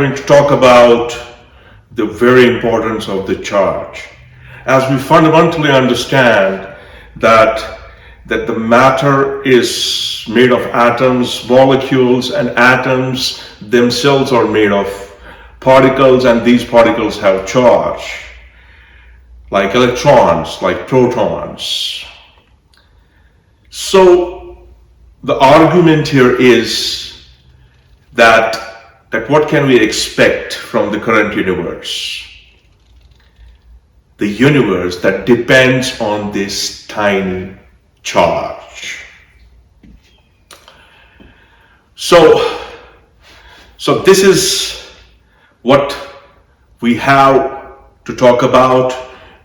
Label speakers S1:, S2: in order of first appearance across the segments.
S1: going to talk about the very importance of the charge. As we fundamentally understand that the matter is made of atoms, molecules, and atoms themselves are made of particles, and these particles have charge, like electrons, like protons. So the argument here is that what can we expect from the current universe? The universe that depends on this tiny charge. So this is what we have to talk about.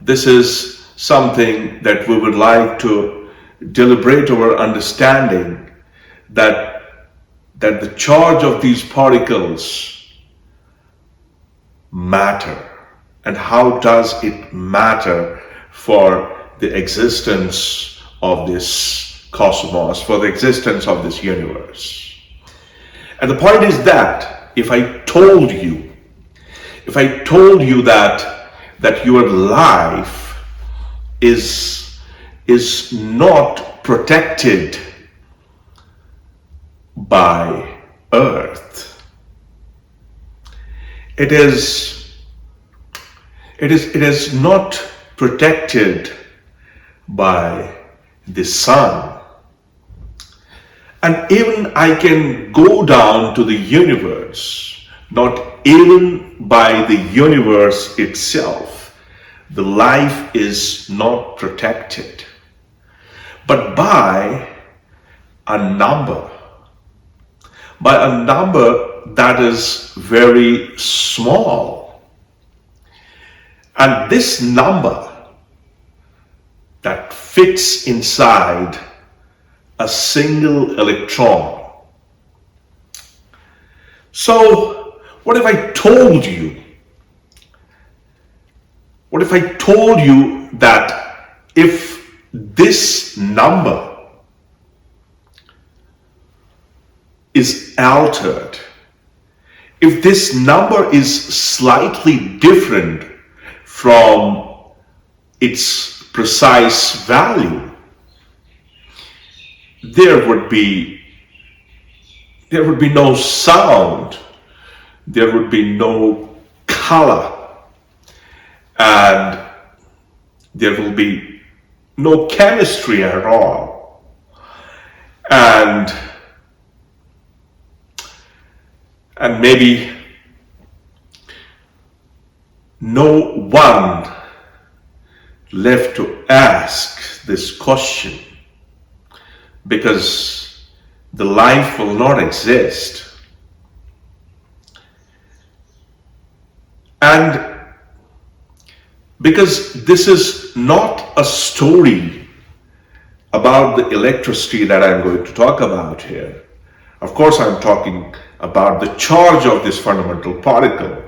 S1: This is something that we would like to deliberate our understanding, that the charge of these particles matter, and how does it matter for the existence of this cosmos, for the existence of this universe. And the point is that if I told you that your life is not protected by Earth, it is not protected by the sun, and even I can go down to the universe, not even by the universe itself, the life is not protected, but by a number that is very small. And this number that fits inside a single electron. So what if I told you that if this number is altered, if this number is slightly different from its precise value, there would be no sound, there would be no color, and there will be no chemistry at all, and maybe no one left to ask this question, because the life will not exist. And because this is not a story about the electricity that I'm going to talk about here. Of course, I'm talking about the charge of this fundamental particle.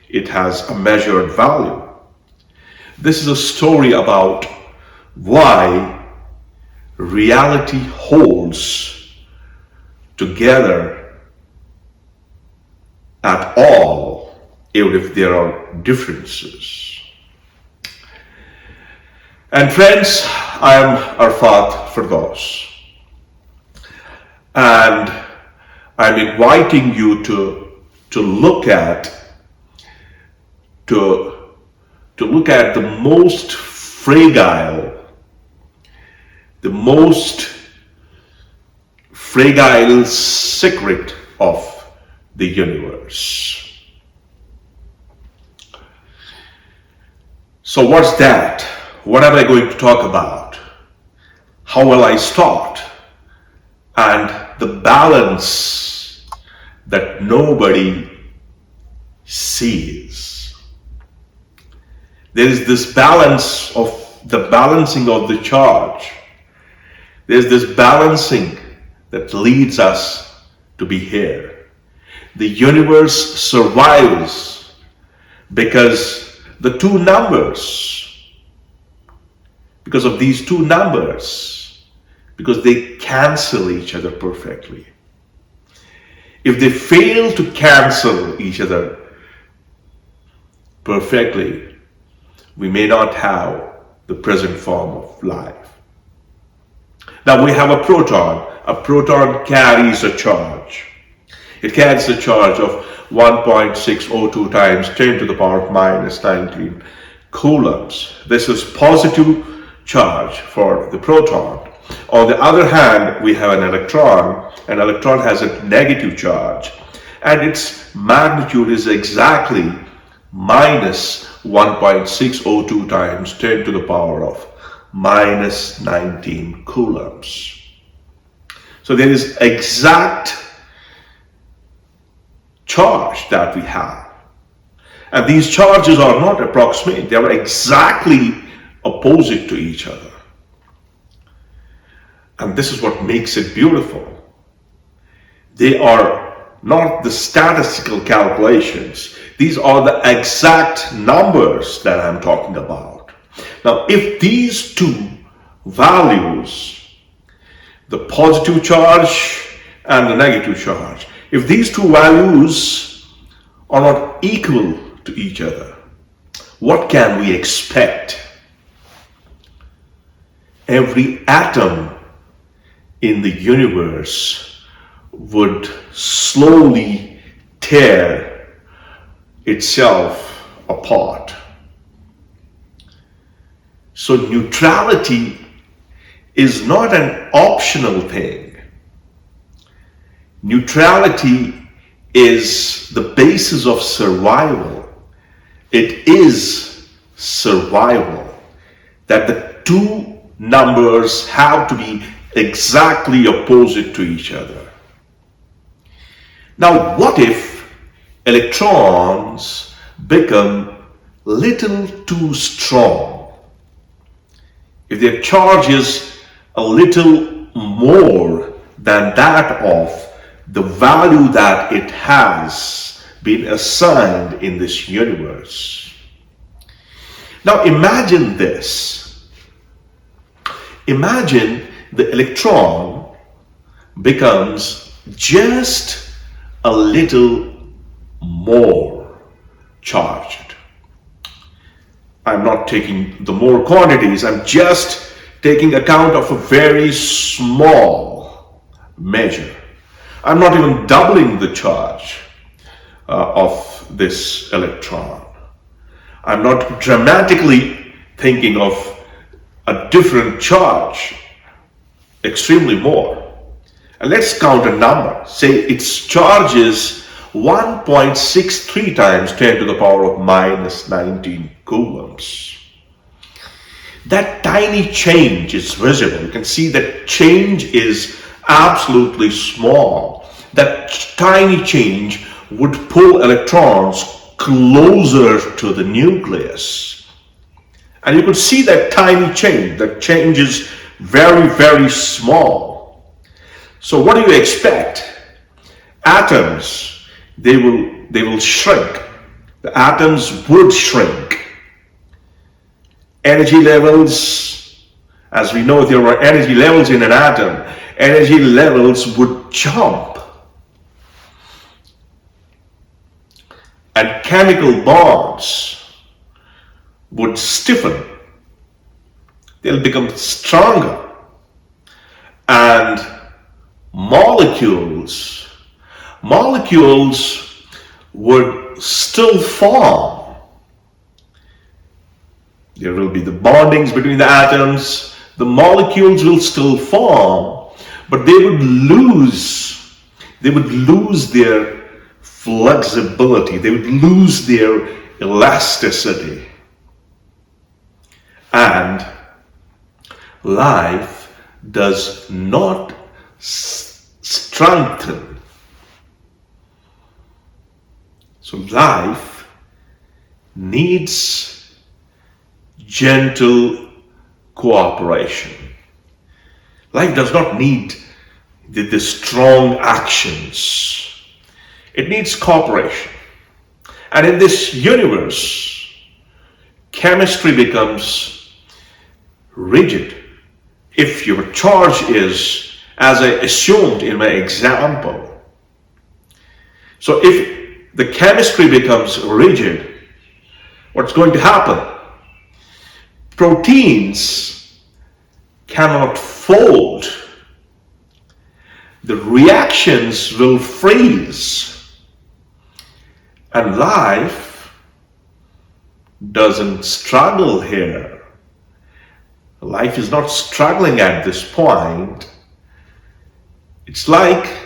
S1: It has a measured value. This is a story about why reality holds together at all, even if there are differences. And friends, I am Arfat Firdaus, and I'm inviting you to look at the most fragile secret of the universe. So what's that? What am I going to talk about? How will I start? And the balance that nobody sees. There is this balance of the balancing of the charge. There's this balancing that leads us to be here. The universe survives because the two numbers, because of these two numbers, because they cancel each other perfectly. If they fail to cancel each other, perfectly, we may not have the present form of life. Now we have a proton. A proton carries a charge. It carries a charge of 1.602 times 10 to the power of minus 19 coulombs. This is positive charge for the proton. On the other hand, we have an electron. An electron has a negative charge, and its magnitude is exactly minus 1.602 times 10 to the power of minus 19 coulombs. So there is exact charge that we have. And these charges are not approximate, they are exactly opposite to each other. And this is what makes it beautiful. They are not the statistical calculations. These are the exact numbers that I'm talking about. Now, if these two values, the positive charge and the negative charge, if these two values are not equal to each other, what can we expect? Every atom in the universe would slowly tear itself apart. So neutrality is not an optional thing. Neutrality is the basis of survival. It is survival, that the two numbers have to be exactly opposite to each other. Now, what if electrons become little too strong? If their charge is a little more than that of the value that it has been assigned in this universe. Now imagine this. Imagine the electron becomes just a little more charged. I'm not taking the more quantities, I'm just taking account of a very small measure. I'm not even doubling the charge of this electron. I'm not dramatically thinking of a different charge, extremely more. And let's count a number. Say its charge is 1.63 times 10 to the power of minus 19 coulombs. That tiny change is visible. You can see that change is absolutely small. That tiny change would pull electrons closer to the nucleus. And you could see that tiny change. That change is very, very small. So what do you expect? Atoms, they will shrink. The atoms would shrink. Energy levels, as we know, there are energy levels in an atom. Energy levels would jump. And chemical bonds would stiffen. They'll become stronger. And molecules would still form. There will be the bondings between the atoms. The molecules will still form, but they would lose their flexibility. They would lose their elasticity. And life does not strengthen. So life needs gentle cooperation. Life does not need the strong actions. It needs cooperation. And in this universe, chemistry becomes rigid. If your charge is, as I assumed in my example, so if the chemistry becomes rigid, what's going to happen? Proteins cannot fold. The reactions will freeze. And life doesn't struggle here. Life is not struggling at this point. It's like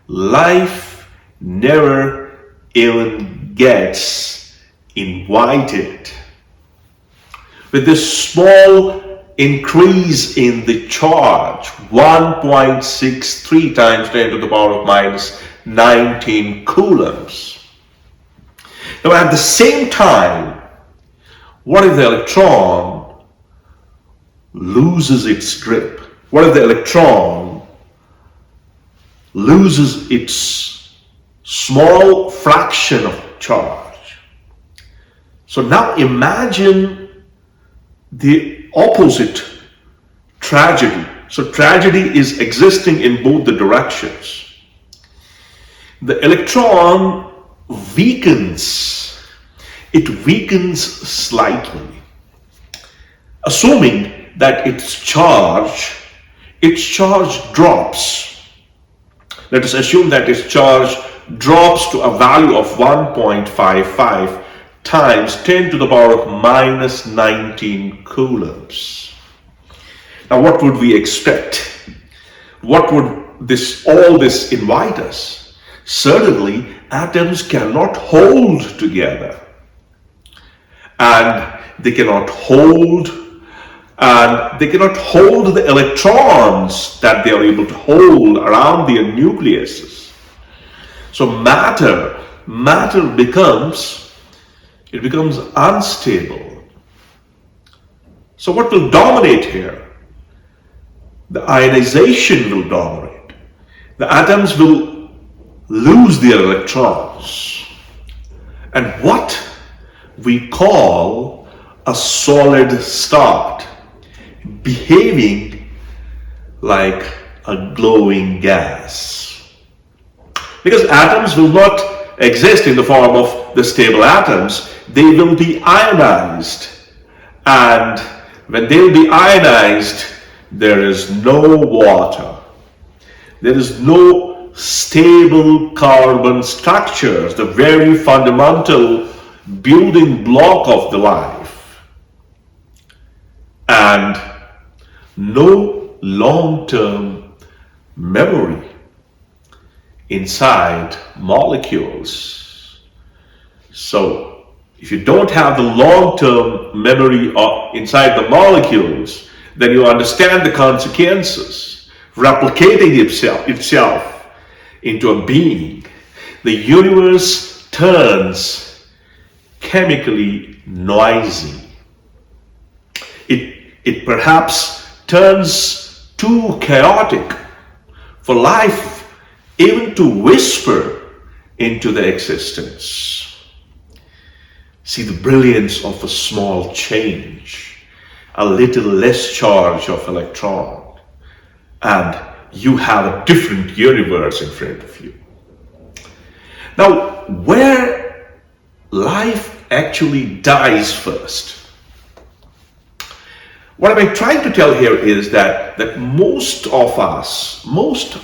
S1: life never even gets invited. With this small increase in the charge, 1.63 times 10 to the power of minus 19 coulombs. Now at the same time, what if the electron loses its grip? What if the electron loses its small fraction of charge? So now imagine the opposite tragedy. So tragedy is existing in both the directions. The electron weakens. It weakens slightly. Assuming that its charge drops. Let us assume that its charge drops to a value of 1.55 times 10 to the power of minus 19 coulombs. Now what would we expect? What would all this invite us? Certainly atoms cannot hold together, and they cannot hold the electrons that they are able to hold around their nucleuses. So matter becomes unstable. So what will dominate here? The ionization will dominate. The atoms will lose their electrons. And what we call a solid start, behaving like a glowing gas. Because atoms will not exist in the form of the stable atoms. They will be ionized, and when they will be ionized, there is no water, there is no stable carbon structures, the very fundamental building block of the life, and no long-term memory inside molecules. So if you don't have the long-term memory inside the molecules, then you understand the consequences. Replicating itself into a being, the universe turns chemically noisy. It perhaps turns too chaotic for life even to whisper into the existence. See the brilliance of a small change, a little less charge of electron, and you have a different universe in front of you. Now, where life actually dies first. What I'm trying to tell here is that most of us, most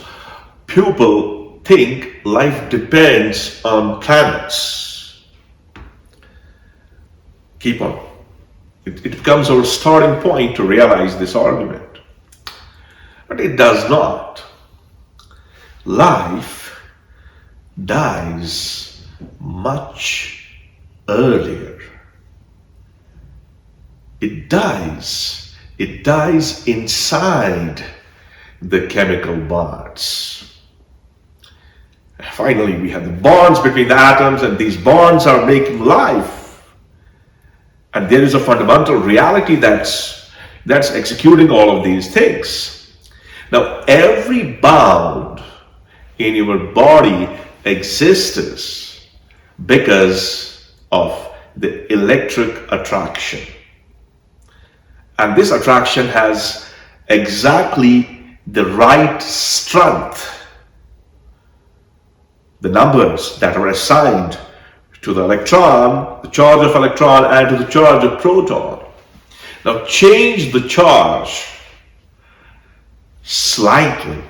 S1: people think life depends on planets. Keep on. It becomes our starting point to realize this argument. But it does not. Life dies much earlier. It dies inside the chemical bonds. Finally, we have the bonds between the atoms, and these bonds are making life. And there is a fundamental reality that's executing all of these things. Now, every bond in your body exists because of the electric attraction. And this attraction has exactly the right strength. The numbers that are assigned to the electron, the charge of electron, and to the charge of proton. Now change the charge slightly.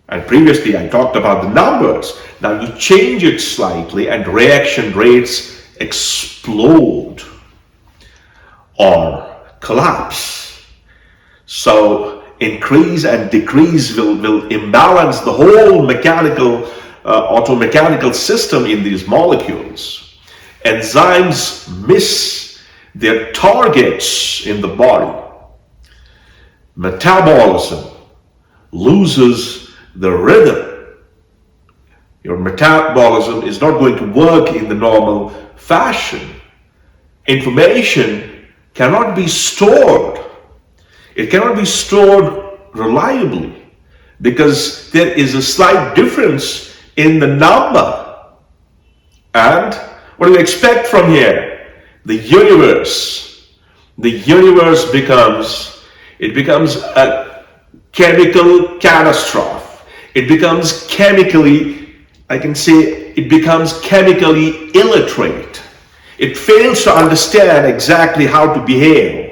S1: And previously I talked about the numbers. Now you change it slightly and reaction rates explode or collapse. So increase and decrease will imbalance the whole automechanical system in these molecules. Enzymes miss their targets in the body. Metabolism loses the rhythm. Your metabolism is not going to work in the normal fashion. Information cannot be stored. It cannot be stored reliably because there is a slight difference in the number. And what do you expect from here? The universe becomes a chemical catastrophe. It becomes chemically illiterate. It fails to understand exactly how to behave.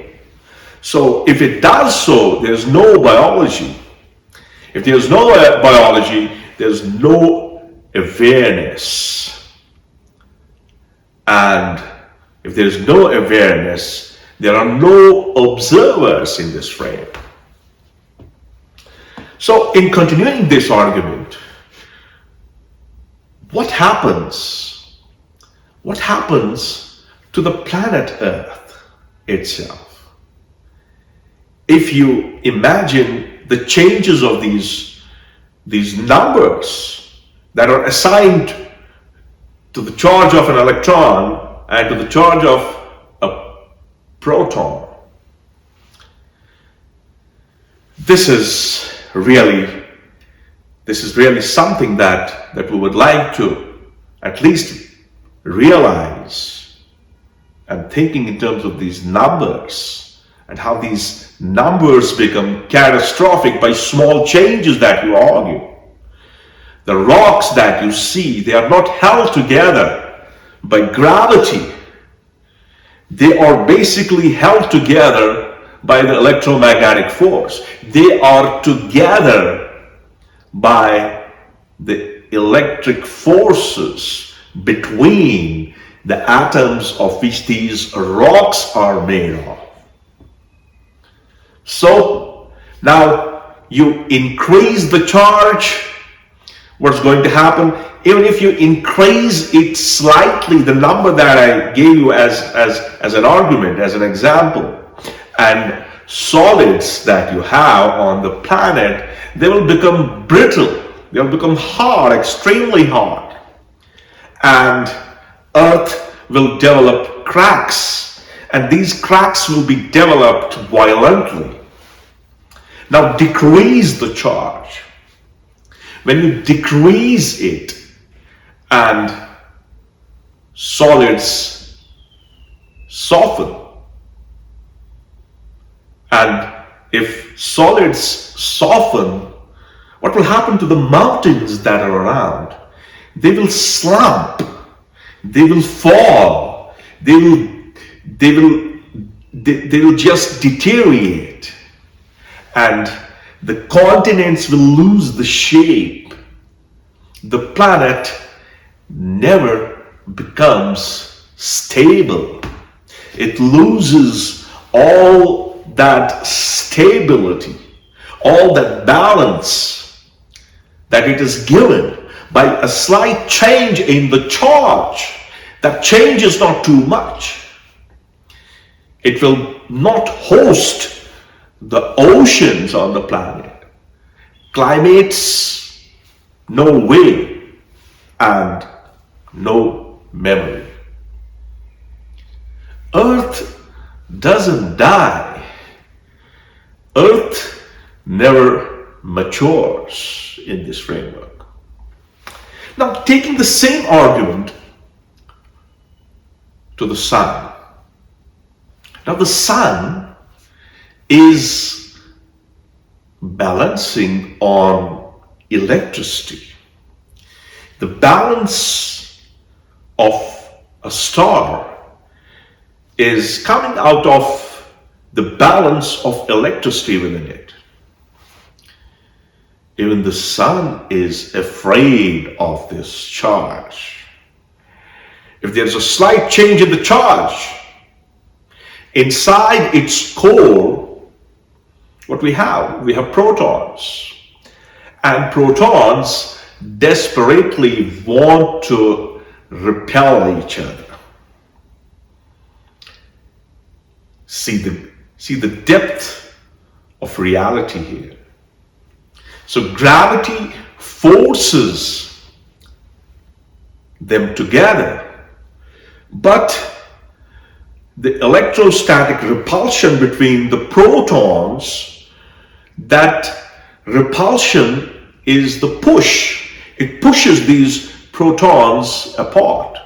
S1: So if it does so, there's no biology. If there's no biology, there's no awareness. And if there's no awareness, there are no observers in this frame. So in continuing this argument, what happens? What happens to the planet Earth itself? If you imagine the changes of these numbers that are assigned to the charge of an electron and to the charge of a proton, this is really something that we would like to at least realize, and thinking in terms of these numbers and how these numbers become catastrophic by small changes that you argue. The rocks that you see, they are not held together by gravity. They are basically held together by the electromagnetic force. They are together by the electric forces between the atoms of which these rocks are made of. So now you increase the charge, what's going to happen? Even if you increase it slightly, the number that I gave you as an argument, as an example, and solids that you have on the planet, they will become brittle, they will become hard, extremely hard, and Earth will develop cracks, and these cracks will be developed violently. Now decrease the charge. When you decrease it and solids soften, and if solids soften, what will happen to the mountains that are around? They will slump, they will fall, they will just deteriorate, and the continents will lose the shape. The planet never becomes stable. It loses all that stability, all that balance that it is given by a slight change in the charge. That change is not too much. It will not host the oceans on the planet. Climates, no way, and no memory. Earth doesn't die. Earth never matures in this framework. Now, taking the same argument to the sun. Now, the sun is balancing on electricity. The balance of a star is coming out of the balance of electricity within it. Even the sun is afraid of this charge. If there's a slight change in the charge, inside its core, what we have protons. And protons desperately want to repel each other. See the depth of reality here. So gravity forces them together, but the electrostatic repulsion between the protons, that repulsion is the push. It pushes these protons apart.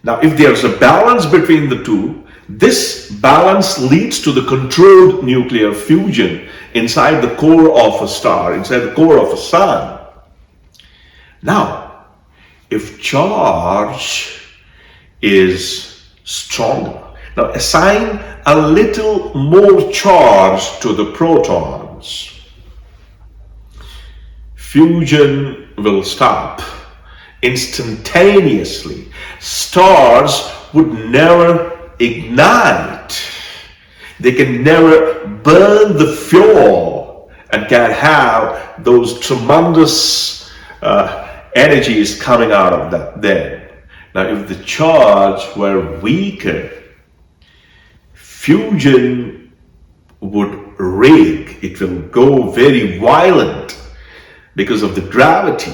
S1: Now, if there's a balance between the two, this balance leads to the controlled nuclear fusion inside the core of a star, inside the core of a sun. Now, if charge is stronger, now assign a little more charge to the protons. Fusion will stop instantaneously. Stars would never ignite. They can never burn the fuel and can have those tremendous energies coming out of that then. Now, if the charge were weaker, fusion would rage. It will go very violent because of the gravity.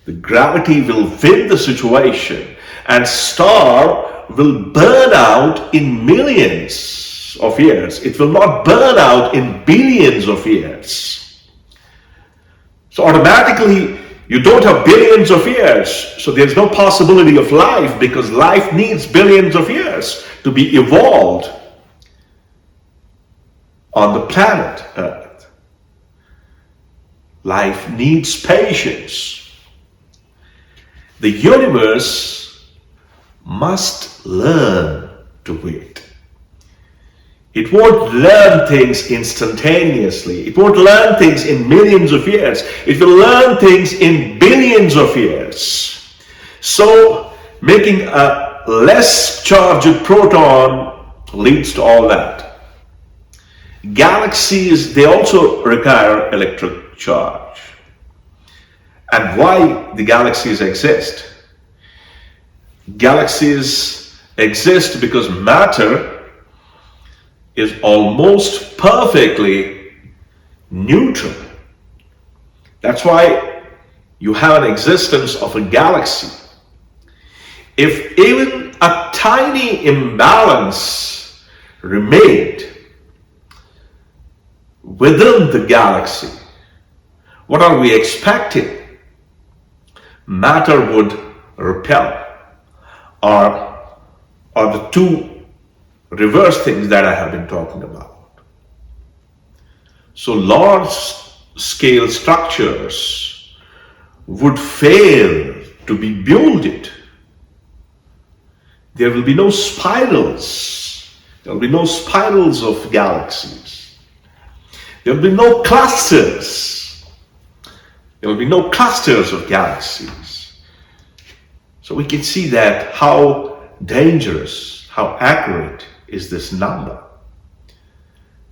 S1: The gravity will win the situation, and star will burn out in millions of years. It will not burn out in billions of years. So automatically, you don't have billions of years. So there's no possibility of life, because life needs billions of years to be evolved on the planet Earth. Life needs patience. The universe must learn to wait. It won't learn things instantaneously. It won't learn things in millions of years. It will learn things in billions of years. So, making a less charged proton leads to all that. Galaxies, they also require electric charge. And why the galaxies exist? Galaxies exist because matter is almost perfectly neutral. That's why you have an existence of a galaxy. If even a tiny imbalance remained within the galaxy, what are we expecting? Matter would repel, or the two reverse things that I have been talking about. So large scale structures would fail to be built. There will be no spirals. There will be no spirals of galaxies. There will be no clusters. There will be no clusters of galaxies. So we can see that how dangerous, how accurate is this number.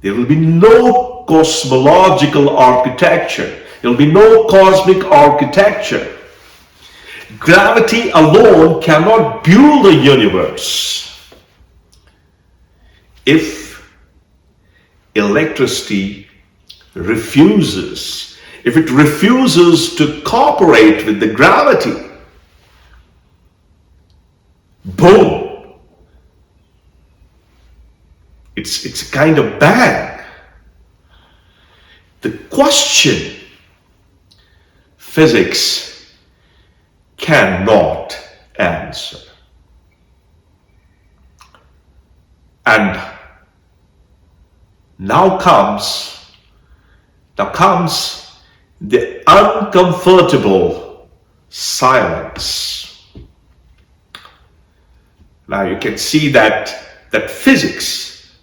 S1: There will be no cosmological architecture. There will be no cosmic architecture. Gravity alone cannot build a universe. If electricity refuses, if it refuses to cooperate with the gravity, boom, it's a kind of bang. The question physics cannot answer. And now comes the uncomfortable silence. Now you can see that physics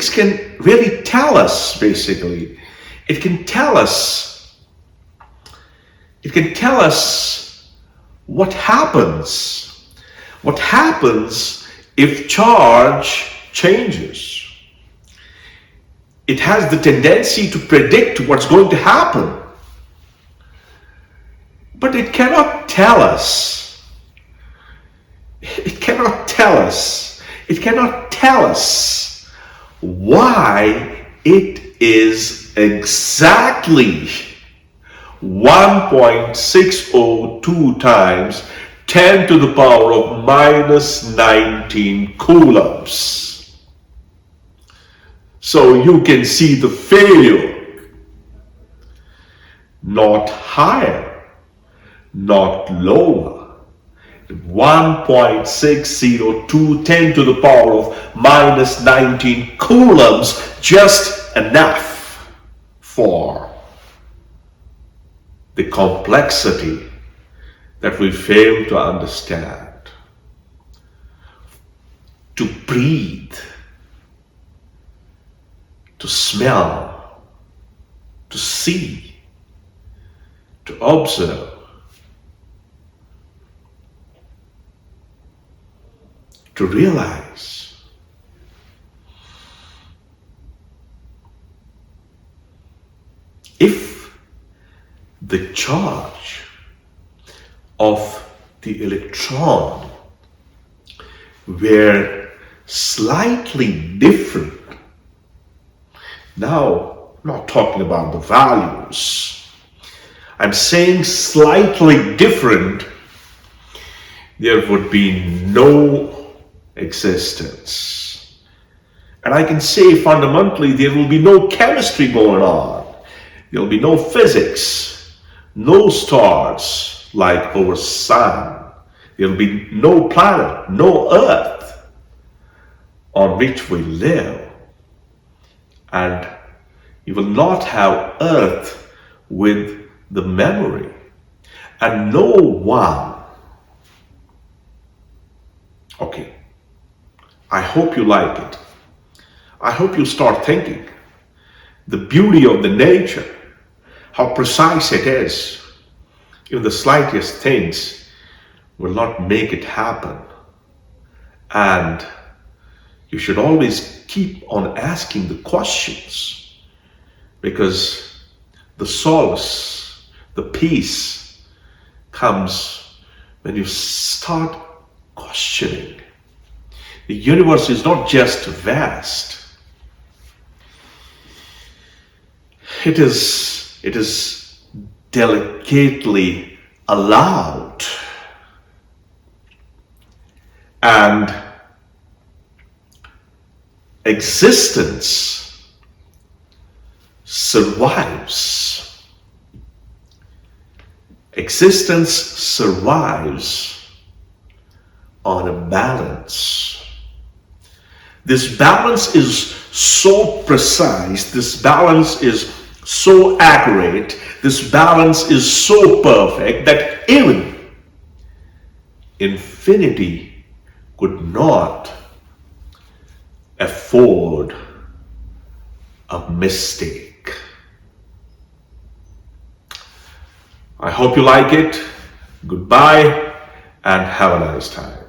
S1: can really tell us, basically. It can tell us what happens if charge changes. It has the tendency to predict what's going to happen, but it cannot tell us. It cannot tell us why it is exactly 1.602 times 10 to the power of minus 19 coulombs. So you can see the failure. Not higher, not lower. 1.602 10 to the power of minus 19 coulombs, just enough for the complexity that we fail to understand. To breathe, to smell, to see, to observe, to realize. If the charge of the electron were slightly different, now I'm not talking about the values, I'm saying slightly different, there would be no existence. And I can say fundamentally there will be no chemistry going on. There will be no physics, no stars like our sun. There will be no planet, no earth on which we live. And you will not have earth with the memory. And no one. Okay. I hope you like it. I hope you start thinking. The beauty of the nature, how precise it is. Even the slightest things will not make it happen. And you should always keep on asking the questions, because the solace, the peace comes when you start questioning. The universe is not just vast. It is delicately allowed. And existence survives. Existence survives on a balance. This balance is so precise, this balance is so accurate, this balance is so perfect that even infinity could not afford a mistake. I hope you like it. Goodbye and have a nice time.